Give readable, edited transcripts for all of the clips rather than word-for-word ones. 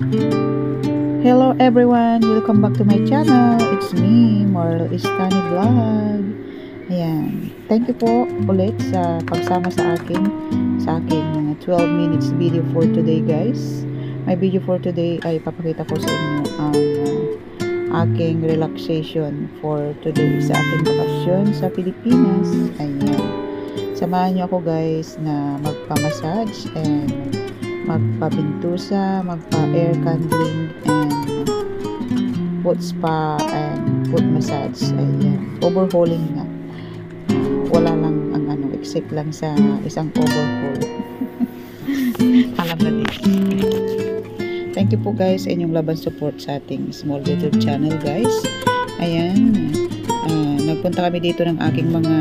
Hello everyone! Welcome back to my channel. It's me, Moral Istani Vlog. Ayan. Thank you po ulit sa pagsama sa aking 12 minutes video for today, guys. My video for today ay papakita ko sa inyo ang aking relaxation for today sa ating bakasyon sa Pilipinas. Ayan. Samahan niyo ako, guys, na magpa-massage and magpa-pintusa, magpa-air candling and foot spa and foot massage. Ayan. Overhauling na. Wala lang ang except lang sa isang overhaul. Alam na din. Thank you po, guys, sa inyong laban support sa ating small YouTube channel, guys. Ayan. Nagpunta kami dito ng aking mga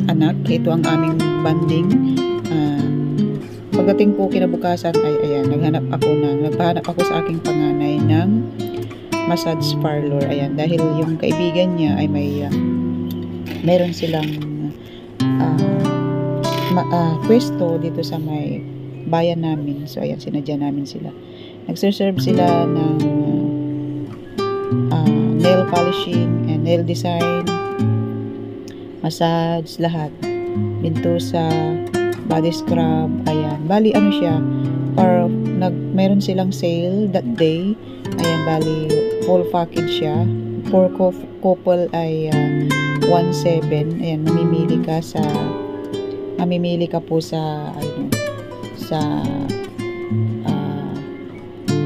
anak. Ito ang aming banding. Pagdating ko kinabukasan ay ayan, nagpahanap ako sa aking panganay ng massage parlor. Ayan, dahil yung kaibigan niya ay meron silang pwesto dito sa may bayan namin. So ayan, sinadya namin sila. Nagserserve sila ng nail polishing and nail design, massage, lahat. Pintusa, body scrub, ayan. Bali, siya, meron silang sale that day. Ayan, bali, full package siya. For couple ay 1,700. Ayan, mamimili ka po sa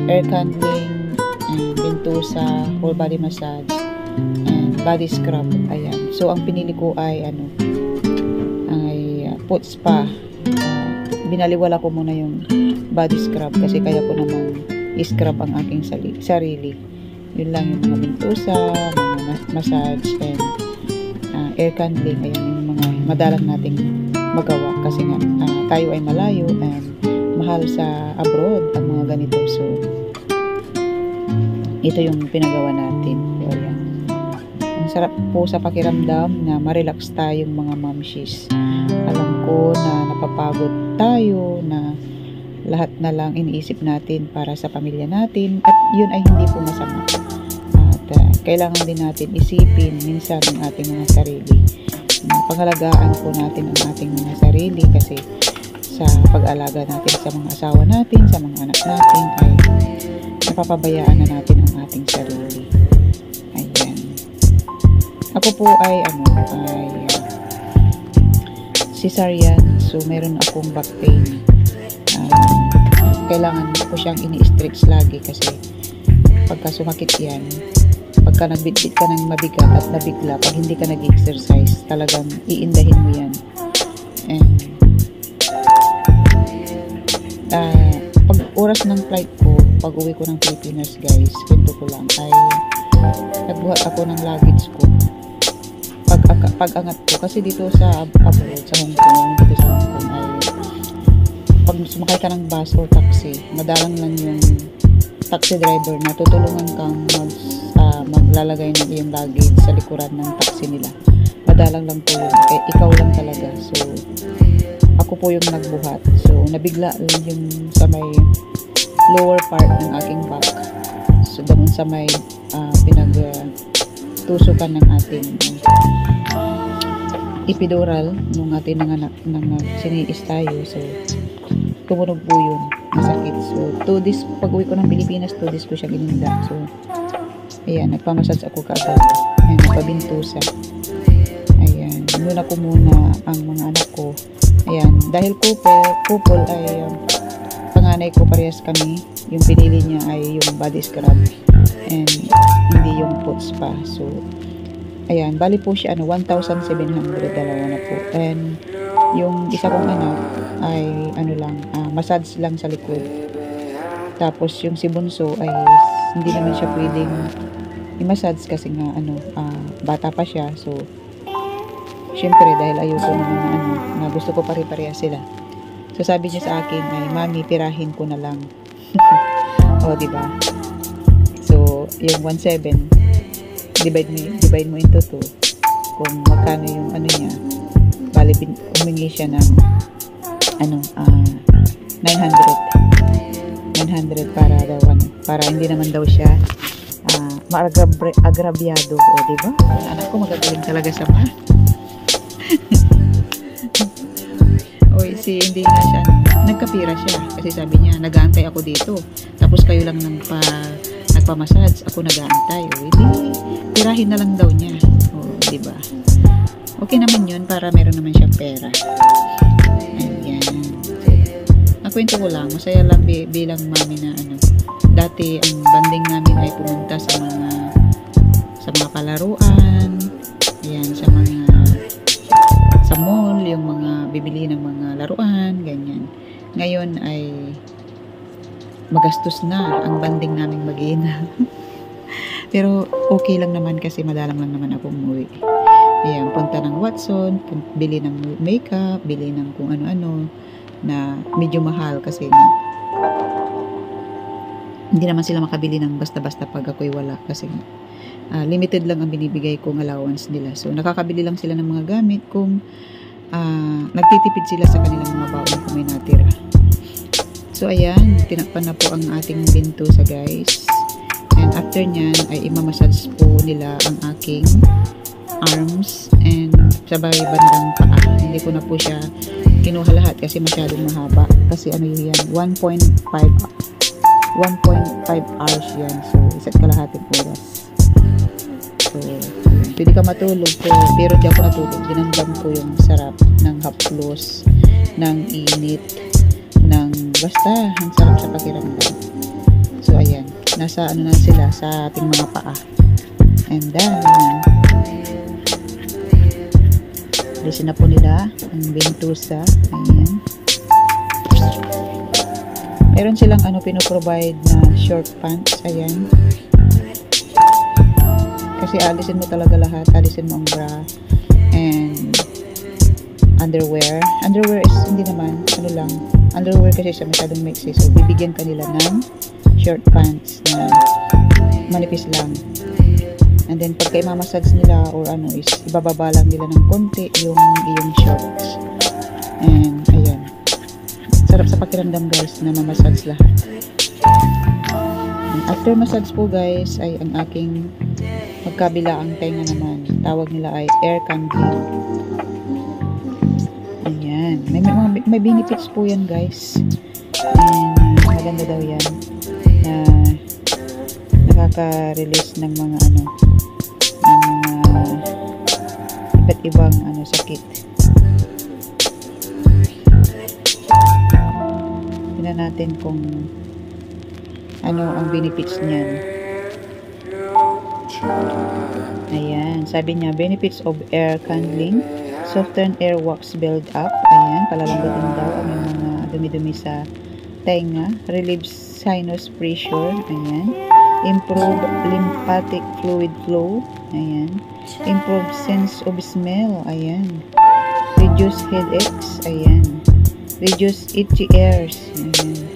air candling, and pintusa, full body massage, and body scrub. Ayan. So, ang pinili ko ay foot spa. Binaliwala ko muna yung body scrub kasi kaya ko namang i-scrub ang aking sarili. Yun lang yung mga pintusa, mga massage, and air candling. Ayan yung mga madalang nating magawa kasi nga tayo ay malayo and mahal sa abroad ang mga ganito. So, ito yung pinagawa natin. So, ayan. Ang sarap po sa pakiramdam na ma-relax tayong mga mamshis. Alam ko na napapagod tayo, na lahat na lang iniisip natin para sa pamilya natin, at yun ay hindi po masama. At kailangan din natin isipin minsan ang ating mga sarili. Pangalagaan po natin ang ating mga sarili kasi sa pag-alaga natin sa mga asawa natin, sa mga anak natin, ay napapabayaan na natin ang ating sarili. Ayan. Ako po ay cesarean, so meron akong back pain. Kailangan ko siyang ini-stretch lagi kasi pagka sumakit yan, pagka nagbitbit ka ng mabigat at nabigla, pag hindi ka nag-exercise, talagang iindahin mo yan. And pag oras ng flight ko, pag uwi ko ng Pilipinas, guys, kwento ko lang, ay nagbuhat ako ng luggage ko. Pag-angat ko, kasi dito sa abroad, sa Hong Kong, ay pag sumakay ka ng bus or taxi, madalang lang yung taxi driver na tutulungan kang maglalagay ng iyong luggage sa likuran ng taxi nila. Madalang lang po yun. Ikaw lang talaga. So, ako po yung nagbuhat. So, nabigla lang yung sa may lower part ng aking back. So, doon sa may pinagtusukan ng ating epidural nung ating nanganak siniis tayo. So, tumunog po yun. Masakit. So, 2 days, pag uwi ko ng Pilipinas, 2 days ko siya gininda. So, ayan, nagpamassage ako kaagad. Ayan, nagpabintusa. Ayan, muna ko muna ang mga anak ko. Ayan, dahil couple ay panganay ko parehas kami. Yung pinili niya ay yung body scrub and hindi yung foot spa. So, ayan, bali po siya 1,700, dalawa na po. And yung isa kong anak ay massage lang sa likod. Tapos yung si Bunso ay hindi naman siya pwedeng i-massage kasi nga bata pa siya. So, syempre dahil ayoko naman na gusto ko pare-pareha sila. So, sabi niya sa akin ay, "Mami, pirahin ko na lang." O, diba? So, yung 1,700 divide mo into 2 kung magkano yung niya. Bali, humingi siya ng 900 900 para daw para hindi naman daw siya maagrabyado. O, diba? Anak ko magagaling talaga sa math. Oy, hindi na siya, nagkapira siya. Kasi sabi niya, nag-aantay ako dito. Tapos kayo lang nagpamassage, ako nag-aantay. O, hindi, tirahin na lang daw niya. O, diba? Okay naman yun para meron naman siyang pera. Ayan. Nakwento ko lang, masaya lang bilang mami na dati ang banding namin ay pumunta sa mga palaruan, ayan, sa mall, yung mga bibili ng mga laruan, ganyan. Ngayon ay magastos na ang banding naming mag-ina. Pero okay lang naman kasi madalang lang naman ako umuwi. Ayan, punta ng Watson, bili ng makeup, bili ng kung ano-ano na medyo mahal kasi hindi naman sila makabili ng basta-basta pag ako'y wala kasi limited lang ang binibigay kong allowance nila. So, nakakabili lang sila ng mga gamit kung nagtitipid sila sa kanilang mga baon kung may natira. So, ayan, tinakpan na po ang ating bintusa, guys. And after nyan, ay imamassage po nila ang aking arms and sabay bandang paa. Hindi ko na po siya kinuha lahat kasi masyadong mahaba. Kasi ano yan, 1.5 hours yan. So, isa't kalahating oras. So, pwede ka matulog po. Pero di ako natulog. Dinamdam ko yung sarap ng haplos, ng init, ng basta, ang sarap sa pakiramdam. So, ayan. Nasa ano na sila sa ating mga paa. And then, alisin na po nila ang bintusa. Ayan. Meron silang pinoprovide na short pants. Ayan. Kasi alisin mo talaga lahat. Alisin mo ang bra and underwear. Underwear is hindi naman, lang. Underwear kasi siya masyadong mixy. So, bibigyan ka nila ng short pants na manipis lang. And then, pagka imamassage nila or is ibababa lang nila ng konti yung shorts. And, ayan. Sarap sa pakiramdam, guys, na mamassage lahat. And after massage po, guys, ay ang aking magkabila ang tenga naman. Tawag nila ay air candling. Ayan. May benefits po yan, guys. And, maganda daw yan. Na nakaka-release ng mga iba't ibang sakit. Tingnan natin kung ang benefits niyan. Ayan, sabi niya, benefits of air candling: soften air wax build up. Ayan, palalambutin daw ang mga dumi-dumi sa tenga, relieves sinus pressure. Ayan, improve lymphatic fluid flow. Ayan, improve sense of smell. Ayan, reduce headaches. Ayan, reduce itchy ears. Ayan,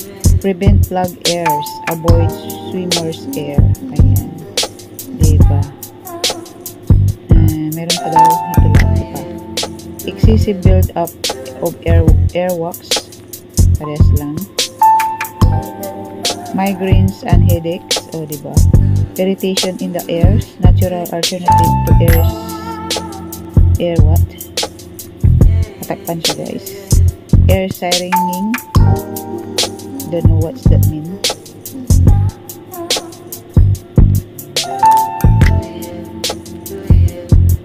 prevent plug ears, avoid swimmer's ear. Ayan, diba? Meron pa daw ito pa. Excessive build up of air wax. Parehas lang. Migraines and headaches. O, diba? Irritation in the ears. Natural alternative to air what? Atakpan siya, guys. Air sirening. Don't know what's that mean.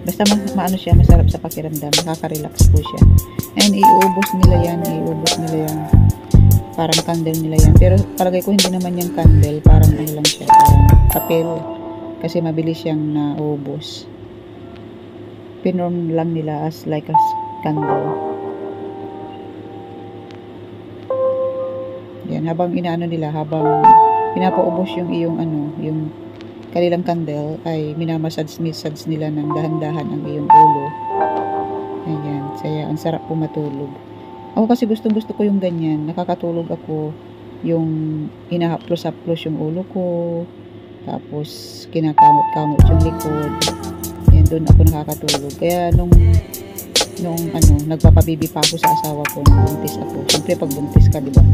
Basta maano siya, masarap sa pakiramdam. Nakaka-relax po siya. And iubos nila yan. Parang candle nila yan. Pero palagay ko hindi naman yung candle. Parang lang siya. Parang papel. Kasi mabilis siyang naubos. Pinorm lang nila as like a candle. Yan. Habang inaano nila, habang pinapaubos yung yung kanilang candle, ay minamassage nila ng dahan-dahan ang iyong ulo. Ayan. Kaya ang sarap po matulog. Ako kasi gustong-gusto ko yung ganyan. Nakakatulog ako yung hinahaplos-haplos yung ulo ko. Tapos kinakamot-kamot yung likod. Ayan, doon ako nakakatulog. Kaya nung nung nagpapabibi pa ako sa asawa ko nung buntis ako. Siyempre pag buntis ka, di ba?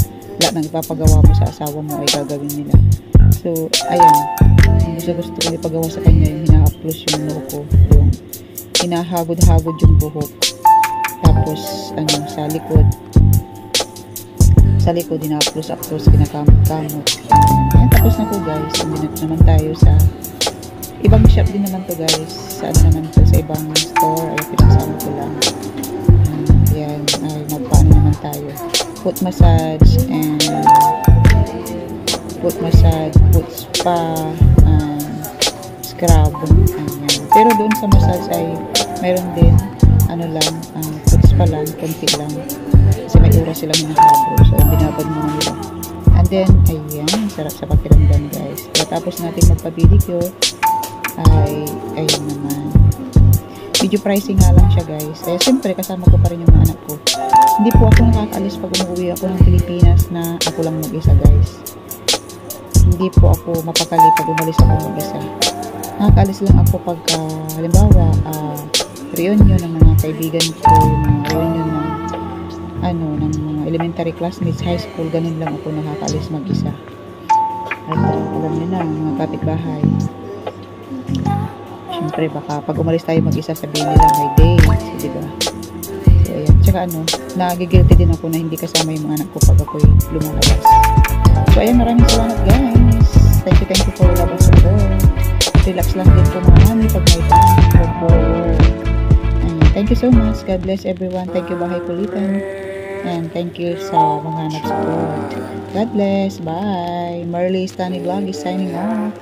Lahat ng ipapagawa mo sa asawa mo ay gagawin nila. So, ayan. Gusto ko ipagawa sa kanya yung hina-aplos yung noo ko. Yung hinahagod-hagod yung buhok. Tapos, sa likod, hina-aplos, kinakamot-kamot. Ayan, tapos na po guys. Minute naman tayo sa ibang shop din naman to guys. Sa naman to, sa ibang store. Ay, pinagsama ko lang. Ayan, ay magpaano naman tayo. Foot massage, foot spa, scrub. Ayan. Pero doon sa massage ay meron din, foot spa lang, konti lang. Kasi may oras silang hinahabol. So, binabad mo na nila. And then, ayan, sarap sa pakiramdam guys. Tapos natin magpa-pedicure. Ayun naman. Video pricing nga lang siya guys. Siyempre kasama ko pa rin yung mga anak ko. Hindi po ako nakakaalis pag umuwi ako ng Pilipinas na ako lang mag-isa guys. Hindi po ako mapakali pag umalis ako mag-isa. Nakakaalis lang ako pag halimbawa reunion ng mga kaibigan ko, mga reunion ng mga elementary classmates, high school, ganun lang ako nakakaalis mag-isa. At alam niyo na, mga kapitbahay. Siyempre baka pag umalis tayo mag-isa sabihin nila may dates, di ba? So ayan, tsaka nagigilty din ako na hindi kasama yung mga anak ko pag ako'y lumalabas. So ayan, maraming salamat guys. Thank you for love and support. Relax lang din po mga mami pag may time for work. Thank you so much. God bless everyone. Thank you Bahay Kulitan. And thank you sa mga nag-support. God bless. Bye. Marley Stani Vlog is signing off.